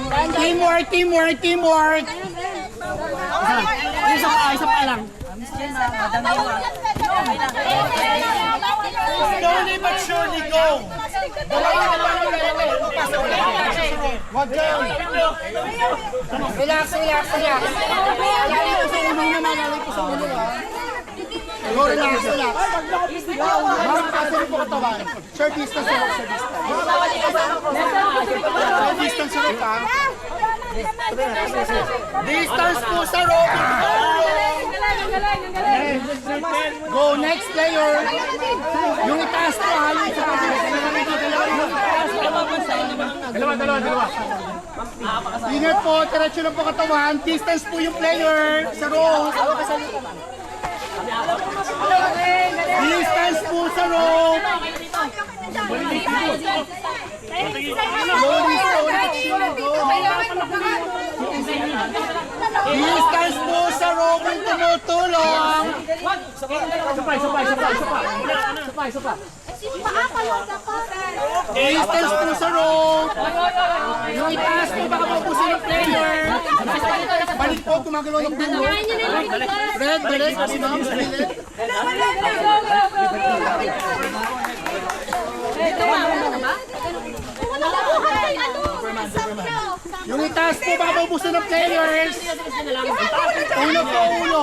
Teamwork, teamwork, teamwork. Isa pa lang. Slowly but surely go. Wag yan. Relax, relax, relax. Lalay ko sa ulo naman, lalay ko sa ulo. Go, relax, relax. Makakasari po katawan. Short distance lang, short distance. Short distance ulit ha. Distance po sa rope. Go, next player. Yung itaas po ha. Dalawa. Ingat po, diretso lang po katawan. Distance po yung player sa rope. Distance po sa rope. Distance po sa rope ang tumutulong. Distance po sa rope. Yung itaas po baka mapusin ng player. Balik po, gumagalaw ng dulo. Red, balik. Ma'am, balik. Yung itaas po baka mapusin ng players. Ulo po, ulo.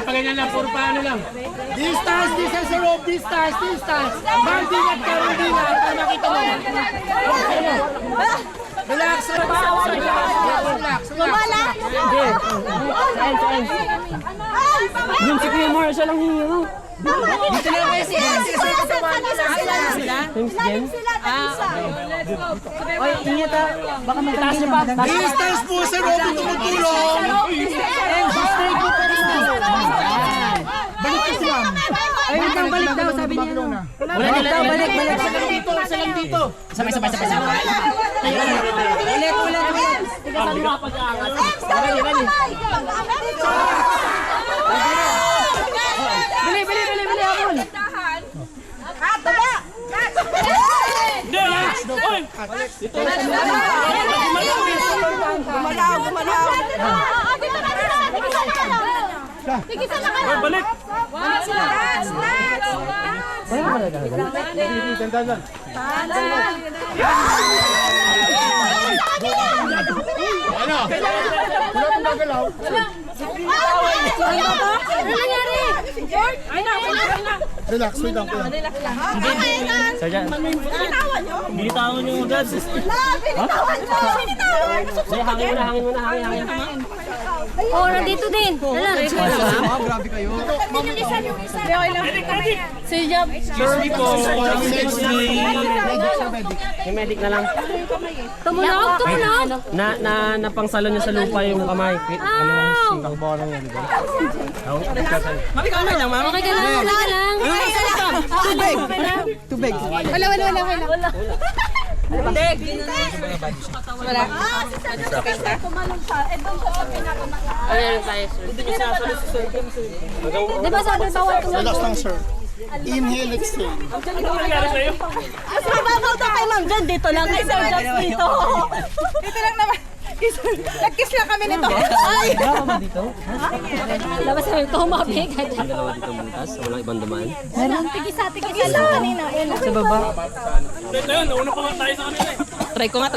Paganyan lang, puro paano lang. Distance, distance sa rope, distance, distance. Bandingat ka, bandingat. Para makita mo. Relax, relax. Gumala! Yung si Kuya Mar, siya lang hingi. Dito na kayo siya. Oy, ingat ha. Baka magtaas niya pa. Distance po sa rope, tumutulong. Distance po pa rin. Balik po si ma'am. Ay, itang balik daw, sabi niya. Balik daw, balik. Isa lang dito. Sabay. Ulit. Ikaw sa mga pag-aangat. Bili, Amon. Gumalaw. Tigisan na kayo. Balik. Ano? Wala pong gagalaw. Ano nangyari? Relax, wait lang. Sergeant. Binitawan niyo agad. Binitawan nyo! Hangin muna. Oh, nandito din. Grabe kayo. Sir Job. May medic na lang. Tumunog. Napangsalo niya sa lupa yung kamay. Simbang bola niya, di ba? Mami, kamay lang, mami. Okay ka lang. Tubig. Wala. Wala. Tumalong siya. Doon siya sa pinakamataas. Ayan tayo, sir. Di ba sabi bawal tumalong? Relax lang, sir. Inhale, exhale. Mas mababaw daw kay Ma'am John. Dito lang kay Sir Job dito. Dito lang naman. Nag-kiss lang kami nito. Ay! Dito? Labas kami ito, mabig. Ang dalawa dito butas, walang ibang dumaan. Meron. Tigisa lang kanina. Sa baba. Ito yun, nauna pa nga tayo sa kanila eh. Try ko nga.